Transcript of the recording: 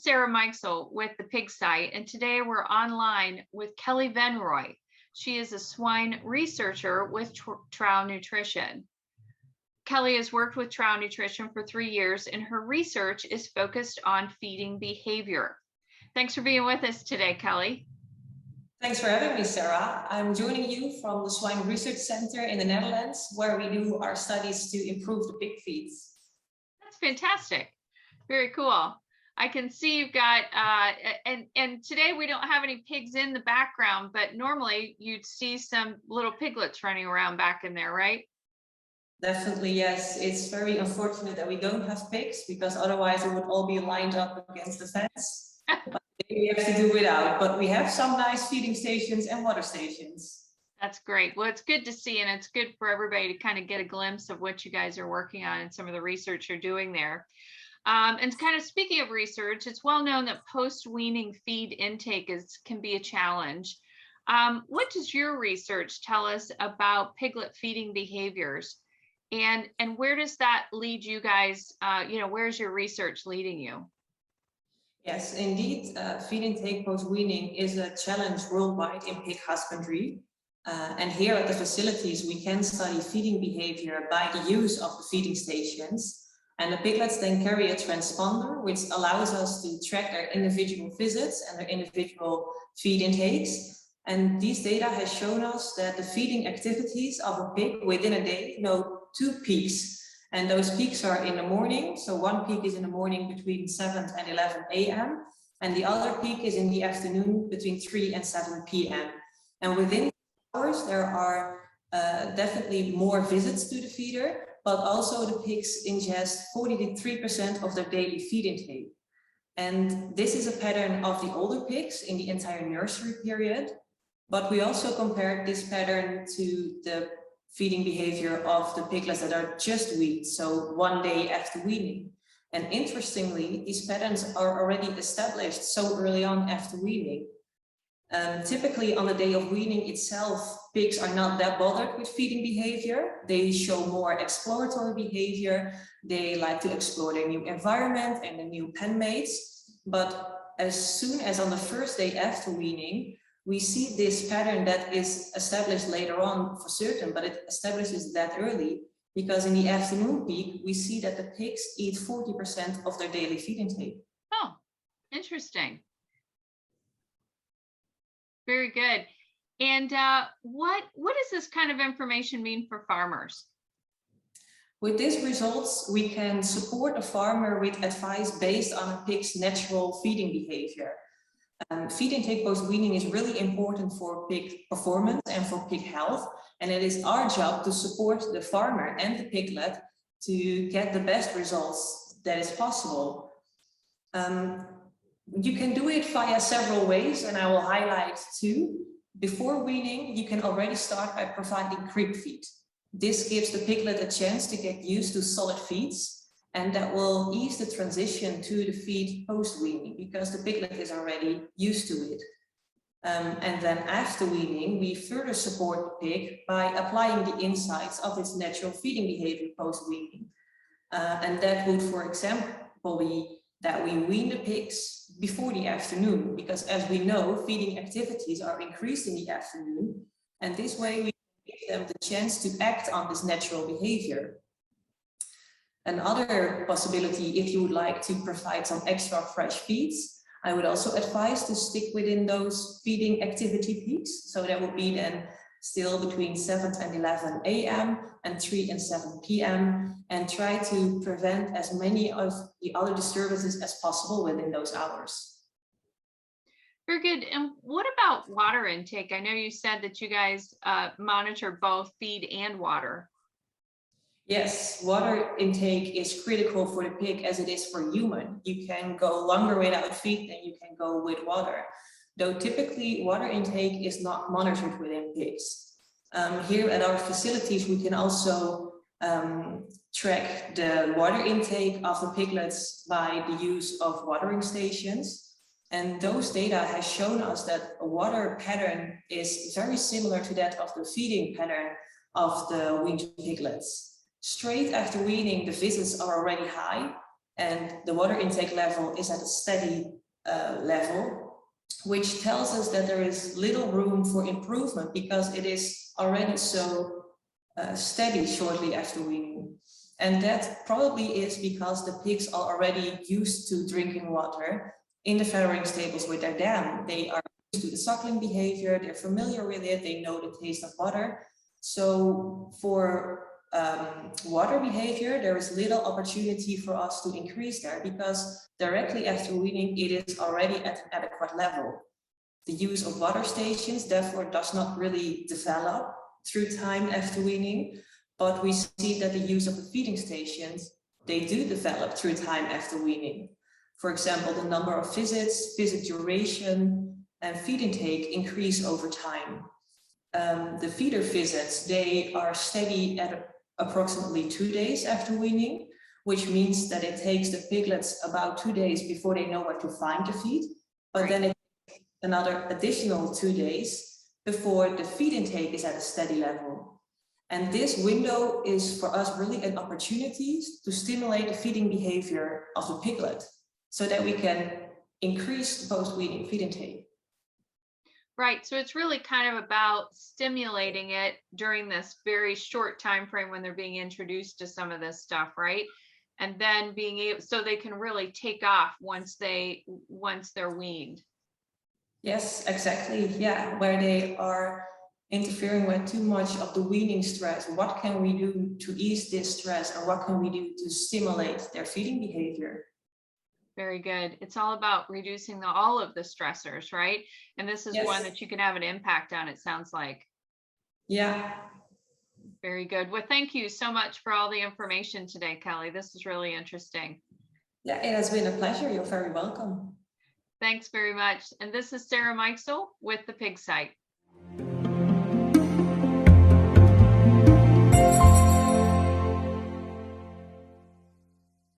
is Sarah Mikesell with the Pig Site, and today we're online with Kelly Venrooij. She is a swine researcher with Trouw Nutrition. Kelly has worked with Trouw Nutrition for 3 years, and her research is focused on feeding behavior. Thanks for being with us today, Kelly. Thanks for having me, Sarah. I'm joining you from the Swine Research Center in the Netherlands, where we do our studies to improve the pig feeds. That's fantastic. Very cool. I can see you've got, and today we don't have any pigs in the background, but normally you'd see some little piglets running around back in there, right? Definitely, yes. It's very unfortunate that we don't have pigs, because otherwise it would all be lined up against the fence. But we have to do without, but we have some nice feeding stations and water stations. That's great. Well, it's good to see, and it's good for everybody to kind of get a glimpse of what you guys are working on and some of the research you're doing there. And kind of speaking of research, it's well known that post-weaning feed intake can be a challenge. What does your research tell us about piglet feeding behaviors, and where does that lead you guys? Where's your research leading you? Yes, indeed, feed intake post-weaning is a challenge worldwide in pig husbandry. And here at the facilities, we can study feeding behavior by the use of the feeding stations. And the piglets then carry a transponder, which allows us to track their individual visits and their individual feed intakes. And these data has shown us that the feeding activities of a pig within a day know 2 peaks. And those peaks are in the morning. So one peak is in the morning between 7 and 11 a.m. And the other peak is in the afternoon between 3 and 7 p.m. And within hours, there are definitely more visits to the feeder, but also the pigs ingest 43% of their daily feed intake. And this is a pattern of the older pigs in the entire nursery period. But we also compared this pattern to the feeding behavior of the piglets that are just weaned, so 1 day after weaning. And interestingly, these patterns are already established so early on after weaning. Typically on the day of weaning itself, pigs are not that bothered with feeding behavior. They show more exploratory behavior. They like to explore their new environment and their new pen mates. But as soon as on the first day after weaning, we see this pattern that is established later on for certain, but it establishes that early, because in the afternoon peak, we see that the pigs eat 40% of their daily feed intake. Oh, interesting. Very good. And what does this kind of information mean for farmers? With these results, we can support a farmer with advice based on a pig's natural feeding behavior. Feed intake post-weaning is really important for pig performance and for pig health. And it is our job to support the farmer and the piglet to get the best results that is possible. You can do it via several ways, and I will highlight 2. Before weaning, you can already start by providing creep feed. This gives the piglet a chance to get used to solid feeds, and that will ease the transition to the feed post-weaning, because the piglet is already used to it. And then after weaning, we further support the pig by applying the insights of its natural feeding behavior post-weaning. And that would, for example, be that we wean the pigs before the afternoon, because as we know, feeding activities are increased in the afternoon. And this way we give them the chance to act on this natural behavior. Another possibility, if you would like to provide some extra fresh feeds, I would also advise to stick within those feeding activity peaks. So that would be then still between 7 and 11 a.m. and 3 and 7 p.m. and try to prevent as many of the other disturbances as possible within those hours. Very good. And what about water intake? I know you said that you guys monitor both feed and water. Yes, water intake is critical for the pig as it is for human. You can go longer without feed than you can go with water. Though typically water intake is not monitored within pigs. Here at our facilities, we can also track the water intake of the piglets by the use of watering stations. And those data has shown us that a water pattern is very similar to that of the feeding pattern of the weaned piglets. Straight after weaning, the visits are already high, and the water intake level is at a steady level, which tells us that there is little room for improvement because it is already so steady shortly after weaning. And that probably is because the pigs are already used to drinking water in the farrowing stables with their dam. They are used to the suckling behavior, they're familiar with it, they know the taste of water. So for water behavior, there is little opportunity for us to increase there because directly after weaning, it is already at an adequate level. The use of water stations, therefore, does not really develop through time after weaning, but we see that the use of the feeding stations, they do develop through time after weaning. For example, the number of visits, visit duration, and feed intake increase over time. The feeder visits, they are steady at approximately 2 days after weaning, which means that it takes the piglets about 2 days before they know where to find the feed, but then it takes another additional 2 days before the feed intake is at a steady level. And this window is for us really an opportunity to stimulate the feeding behavior of the piglet so that we can increase the post-weaning feed intake. Right. So it's really kind of about stimulating it during this very short time frame when they're being introduced to some of this stuff, right? And then being able, so they can really take off once they're weaned. Yes, exactly. Yeah, where they are interfering with too much of the weaning stress. What can we do to ease this stress, or what can we do to stimulate their feeding behavior? Very good. It's all about reducing all of the stressors, right? And this is one that you can have an impact on, it sounds like. Yeah. Very good. Well, thank you so much for all the information today, Kelly. This is really interesting. Yeah, it has been a pleasure. You're very welcome. Thanks very much. And this is Sarah Meixel with the Pig Site.